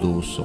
200,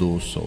200,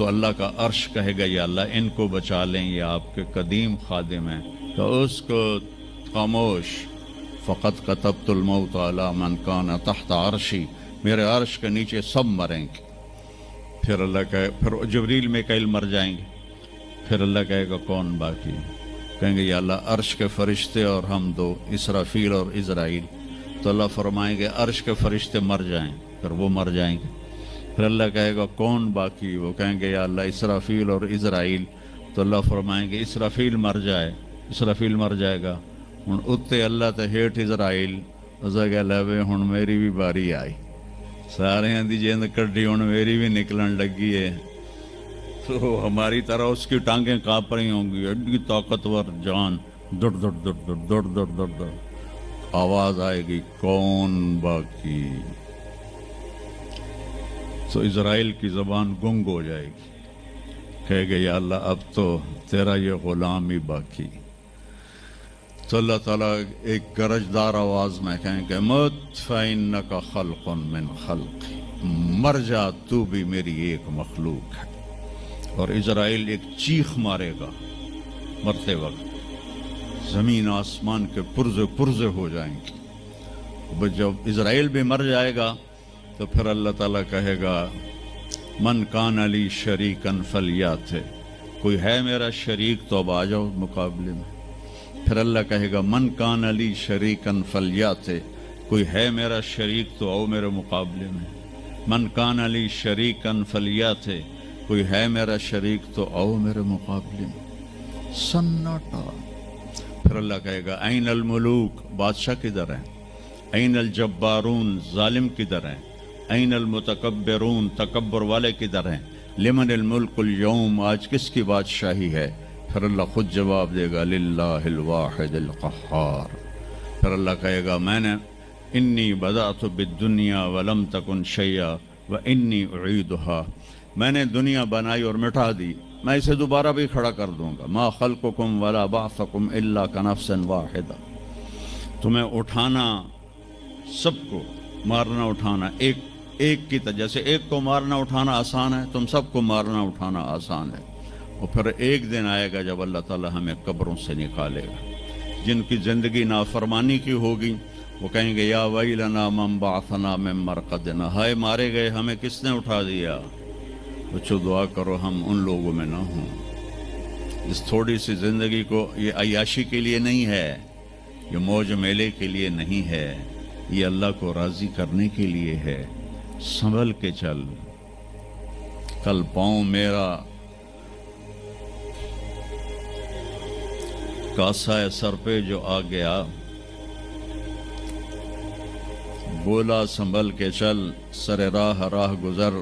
تو اللہ کا عرش کہے گا یا اللہ ان کو بچا لیں، یہ آپ کے قدیم خادم ہیں، تو اس کو خاموش، فقط کتبت الموت علی من کان تحت عرشی، میرے عرش کے نیچے سب مریں گے۔ پھر اللہ کہے، پھر جبریل میکائیل مر جائیں گے، پھر اللہ کہے گا کون باقی؟ کہیں گے یا اللہ عرش کے فرشتے اور ہم دو، اسرافیل اور عزرائیل۔ تو اللہ فرمائیں گے عرش کے فرشتے مر جائیں، پھر وہ مر جائیں گے۔ پھر اللہ کہے گا کون باقی؟ وہ کہیں گے یا اللہ اسرافیل اور عزرائیل۔ تو اللہ فرمائیں گے اسرافیل مر جائے، اسرافیل مر جائے گا، ہن اتنے اللہ تے ہیٹھ عزرائیل، اسے کہ لے وے ہن میری بھی باری آئی، سارے دی جیند کڈی ہن میری بھی نکلن لگی ہے۔ تو ہماری طرح اس کی ٹانگیں کانپ رہی ہوں گی، ایڈی طاقتور جان، دڑ دڑ دڑ دڑ دڑ دڑ دڑ دڑ، آواز آئے گی کون باقی؟ تو اسرائیل کی زبان گنگ ہو جائے گی، کہے گے یا اللہ اب تو تیرا یہ غلام ہی باقی۔ تو اللہ تعالیٰ ایک گرجدار آواز میں کہیں گے مت فإنک خلق من خلق، مر جا تو بھی میری ایک مخلوق ہے۔ اور اسرائیل ایک چیخ مارے گا مرتے وقت، زمین آسمان کے پرزے پرزے ہو جائیں گے۔ جب اسرائیل بھی مر جائے گا تو پھر اللہ تعالیٰ کہے گا من کان علی شریکن فلیات، کوئی ہے میرا شریک تو اب آ جاؤ مقابلے میں۔ پھر اللہ کہے گا من کان علی شریکن فلیات، کوئی ہے میرا شریک تو آؤ میرے مقابلے میں۔ من کان علی شریکن فلیات، کوئی ہے میرا شریک تو آؤ میرے مقابلے میں۔ سناٹا۔ پھر اللہ کہے گا این الملوک، بادشاہ کدھر ہیں؟ این الجبارون، ظالم کدھر ہیں؟ این المتکبرون، تکبر والے کدھر ہیں؟ لمن الملک اليوم، آج کس کی بادشاہی ہے؟ پھر اللہ خود جواب دے گا للہ الواحد القہار۔ پھر اللہ کہے گا میں نے انی بدأت بالدنیا ولم تکن شیئا وانی اعیدها، میں نے دنیا بنائی اور مٹا دی، میں اسے دوبارہ بھی کھڑا کر دوں گا۔ ما خلقکم ولا بعثکم الا کنفس واحدہ، تمہیں اٹھانا، سب کو مارنا اٹھانا ایک کی طرح، جیسے ایک کو مارنا اٹھانا آسان ہے، تم سب کو مارنا اٹھانا آسان ہے۔ اور پھر ایک دن آئے گا جب اللہ تعالیٰ ہمیں قبروں سے نکالے گا۔ جن کی زندگی نافرمانی کی ہوگی وہ کہیں گے یا ویلنا من بعثنا من مرقدنا، ہائے مارے گئے ہمیں کس نے اٹھا دیا۔ بچوں دعا کرو ہم ان لوگوں میں نہ ہوں۔ اس تھوڑی سی زندگی کو یہ عیاشی کے لیے نہیں ہے، یہ موج میلے کے لیے نہیں ہے، یہ اللہ کو راضی کرنے کے لیے ہے۔ سنبھل کے چل، کل پاؤں میرا کاسا سر پہ جو آ گیا، بولا سنبھل کے چل سر راہ راہ گزر،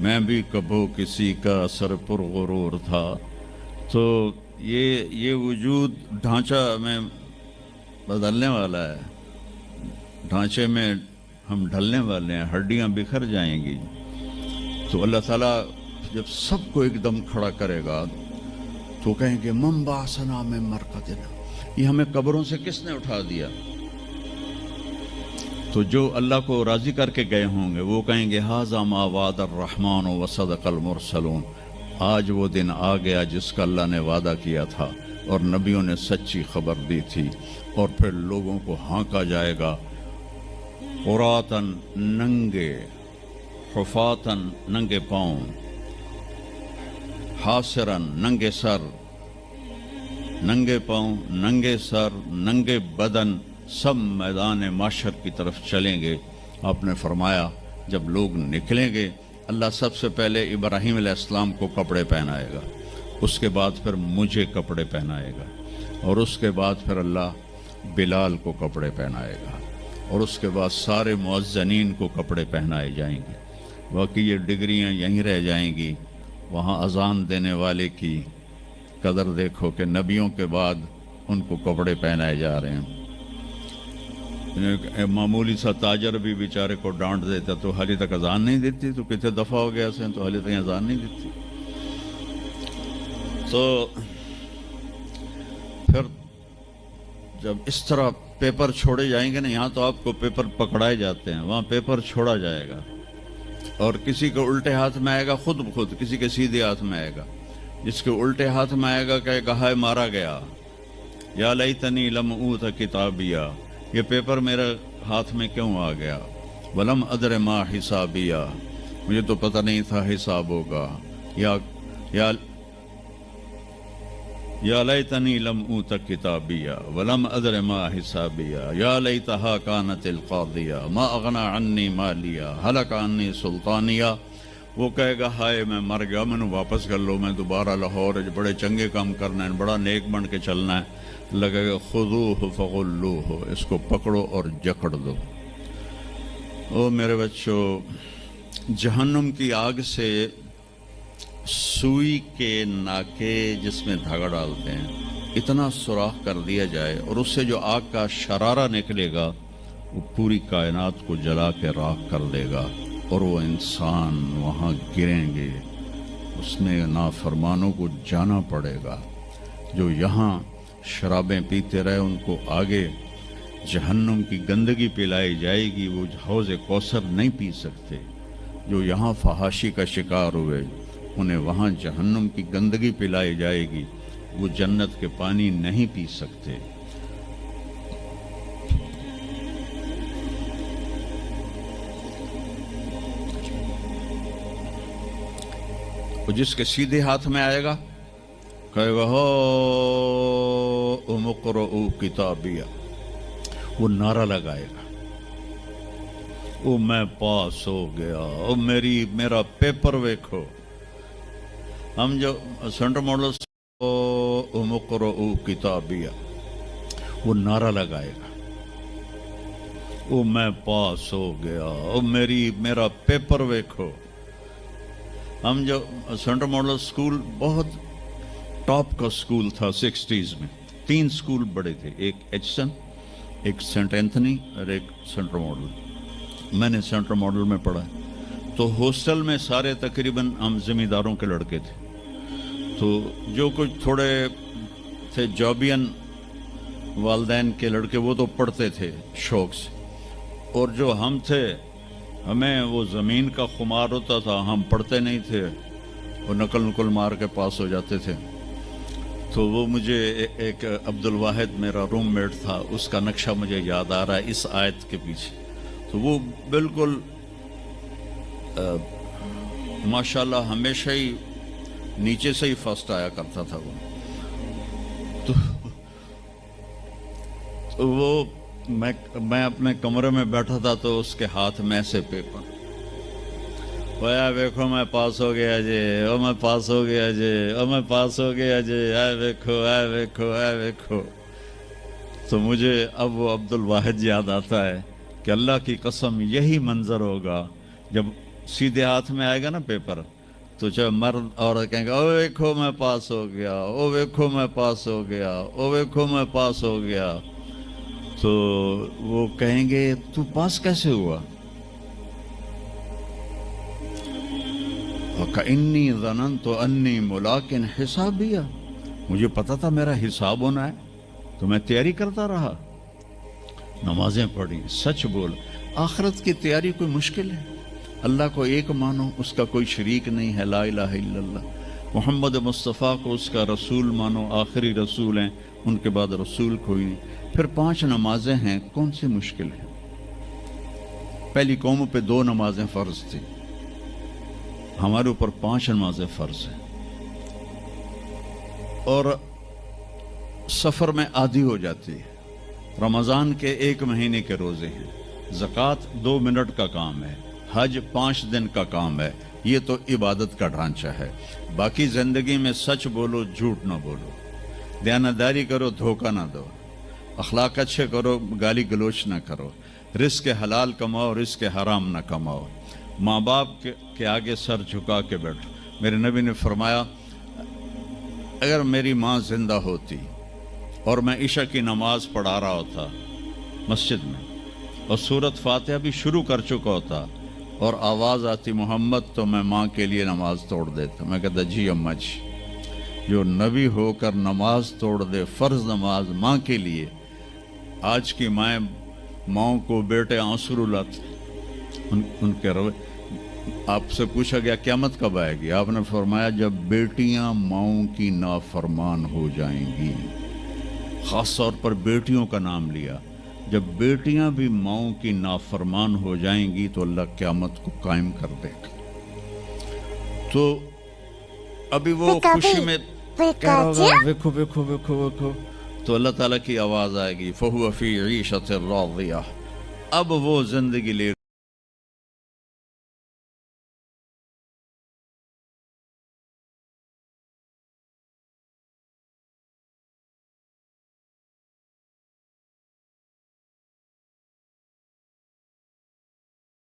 میں بھی کبھو کسی کا سر پر غرور تھا۔ تو یہ وجود ڈھانچہ میں بدلنے والا ہے، ڈھانچے میں ہم ڈھلنے والے ہیں، ہڈیاں بکھر جائیں گی۔ تو اللہ تعالیٰ جب سب کو ایک دم کھڑا کرے گا تو کہیں گے من بعثنا من مرقدنا، یہ ہمیں قبروں سے کس نے اٹھا دیا؟ تو جو اللہ کو راضی کر کے گئے ہوں گے وہ کہیں گے ھذا ما وعد الرحمن وصدق المرسلون، آج وہ دن آ گیا جس کا اللہ نے وعدہ کیا تھا اور نبیوں نے سچی خبر دی تھی۔ اور پھر لوگوں کو ہانکا جائے گا عراۃً، ننگے، حفاتً، ننگے پاؤں، حاسراً، ننگے سر، ننگے پاؤں، ننگے سر، ننگے بدن، سب میدان معاشر کی طرف چلیں گے۔ آپ نے فرمایا جب لوگ نکلیں گے اللہ سب سے پہلے ابراہیم علیہ السلام کو کپڑے پہنائے گا، اس کے بعد پھر مجھے کپڑے پہنائے گا، اور اس کے بعد پھر اللہ بلال کو کپڑے پہنائے گا، اور اس کے بعد سارے مؤذنین کو کپڑے پہنائے جائیں گے۔ باقی یہ ڈگریاں یہیں رہ جائیں گی۔ وہاں اذان دینے والے کی قدر دیکھو کہ نبیوں کے بعد ان کو کپڑے پہنائے جا رہے ہیں۔ معمولی سا تاجر بھی بیچارے کو ڈانٹ دیتا تو حالی تک اذان نہیں دیتی، تو کتنے دفعہ ہو گیا سے تو حالی تک اذان نہیں دیتی۔ تو پھر جب اس طرح پیپر چھوڑے جائیں گے نا، یہاں تو آپ کو پیپر پکڑائے جاتے ہیں، وہاں پیپر چھوڑا جائے گا۔ اور کسی کے الٹے ہاتھ میں آئے گا خود بخود، کسی کے سیدھے ہاتھ میں آئے گا. جس کے الٹے ہاتھ میں آئے گا کہے گا ہائے مارا گیا، یا لیتنی لم اوت کتابیہ، یہ پیپر میرے ہاتھ میں کیوں آ گیا. ولم ادر ما حسابیہ، مجھے تو پتہ نہیں تھا حساب ہوگا. یا لیتنی لم اوت کتابیہ ولم ادر ما حسابیہ یا لیتہا کانت القاضیہ ما اغنی عنی مالیہ ہلک عنی سلطانیہ. وہ کہے گا ہائے میں مر گیا، میں نے واپس کر لو، میں دوبارہ لاہور بڑے چنگے کام کرنا ہے، بڑا نیک بن کے چلنا ہے. لگے گا خذوہ فغلوہ، اس کو پکڑو اور جکڑ دو. او میرے بچوں، جہنم کی آگ سے سوئی کے ناکے جس میں دھاگا ڈالتے ہیں اتنا سوراخ کر دیا جائے اور اس سے جو آگ کا شرارہ نکلے گا وہ پوری کائنات کو جلا کے راکھ کر دے گا، اور وہ انسان وہاں گریں گے. اس میں نافرمانوں کو جانا پڑے گا. جو یہاں شرابیں پیتے رہے ان کو آگے جہنم کی گندگی پلائی جائے گی، وہ حوض کوثر نہیں پی سکتے. جو یہاں فحاشی کا شکار ہوئے انہیں وہاں جہنم کی گندگی پلائی جائے گی، وہ جنت کے پانی نہیں پی سکتے. وہ جس کے سیدھے ہاتھ میں آئے گا کہے گا ہو اقرؤ کتابیہ، وہ نعرہ لگائے گا او میں پاس ہو گیا، او میرا پیپر ویکھو. ہم جو سینٹر ماڈل اقرؤ کتابیہ، وہ نعرہ لگائے گا او میں پاس ہو گیا، او میرا پیپر ویکھو. ہم جو سینٹر ماڈل سکول بہت ٹاپ کا سکول تھا 60s میں. 3 سکول بڑے تھے، ایک ایچسن، ایک سینٹ اینتھنی اور ایک سینٹر ماڈل. میں نے سینٹر ماڈل میں پڑھا. تو ہاسٹل میں سارے تقریباً ہم زمینداروں کے لڑکے تھے. تو جو کچھ تھوڑے تھے جابین والدین کے لڑکے وہ تو پڑھتے تھے شوق سے، اور جو ہم تھے ہمیں وہ زمین کا خمار ہوتا تھا، ہم پڑھتے نہیں تھے، وہ نقل مار کے پاس ہو جاتے تھے. تو وہ مجھے ایک عبد الواحد میرا روم میٹ تھا، اس کا نقشہ مجھے یاد آ رہا ہے اس آیت کے پیچھے. تو وہ بالکل ماشاءاللہ ہمیشہ ہی نیچے سے ہی فرسٹ آیا کرتا تھا. تو وہ میں اپنے کمرے میں بیٹھا تھا تو اس کے ہاتھ میں سے پیپر، ویکھو میں پاس ہو گیا جی، او میں پاس ہو گیا جی، او میں پاس ہو گیا جی، ویکھو ویکھو. تو مجھے اب وہ عبد الواحد یاد آتا ہے کہ اللہ کی قسم یہی منظر ہوگا جب سیدھے ہاتھ میں آئے گا نا پیپر. تو چاہے مرد عورت کہیں گے او ویکھو میں پاس ہو گیا، او ویکھو میں پاس ہو گیا، او ویکھو میں پاس ہو گیا. تو وہ کہیں گے تو پاس کیسے ہوا؟ وَكَإِنِّي ظَنَنْتُ أَنِّي مُلَاقٍ حِسَابِيَّ، مجھے پتا تھا میرا حساب ہونا ہے تو میں تیاری کرتا رہا، نمازیں پڑھی، سچ بول. آخرت کی تیاری کوئی مشکل ہے؟ اللہ کو ایک مانو، اس کا کوئی شریک نہیں ہے، لا الہ الا اللہ. محمد مصطفیٰ کو اس کا رسول مانو، آخری رسول ہیں، ان کے بعد رسول کوئی نہیں. پھر 5 نمازیں ہیں، کون سی مشکل ہے؟ پہلی قوموں پہ 2 نمازیں فرض تھی، ہمارے اوپر 5 نمازیں فرض ہیں. اور سفر میں عادی ہو جاتی ہے. رمضان کے 1 مہینے کے روزے ہیں، زکوٰۃ 2 منٹ کا کام ہے، حج 5 دن کا کام ہے. یہ تو عبادت کا ڈھانچہ ہے. باقی زندگی میں سچ بولو، جھوٹ نہ بولو، دیانتداری کرو، دھوکہ نہ دو، اخلاق اچھے کرو، گالی گلوچ نہ کرو، رزق حلال کماؤ، رزق حرام نہ کماؤ، ماں باپ کے آگے سر جھکا کے بیٹھو. میرے نبی نے فرمایا اگر میری ماں زندہ ہوتی اور میں عشاء کی نماز پڑھا رہا ہوتا مسجد میں اور سورۃ فاتحہ بھی شروع کر چکا ہوتا اور آواز آتی محمد، تو میں ماں کے لیے نماز توڑ دیتا. میں کہتا جی اماں جی، جو نبی ہو کر نماز توڑ دے، فرض نماز ماں کے لیے. آج کی ماؤں کو بیٹے آنسو رلاتے ان کے روے. آپ سے پوچھا گیا قیامت کب آئے گی؟ آپ نے فرمایا جب بیٹیاں ماؤں کی نافرمان ہو جائیں گی. خاص طور پر بیٹیوں کا نام لیا. جب بیٹیاں بھی ماؤں کی نافرمان ہو جائیں گی تو اللہ قیامت کو قائم کر دے گا. تو ابھی وہ خوشی میں کہہ رہا ہوگا ویکھو ویکھو ویکھو ویکھو، تو اللہ تعالیٰ کی آواز آئے گی فَهُوَ فِي عِيشَةٍ رَاضِيَةٍ. اب وہ زندگی لے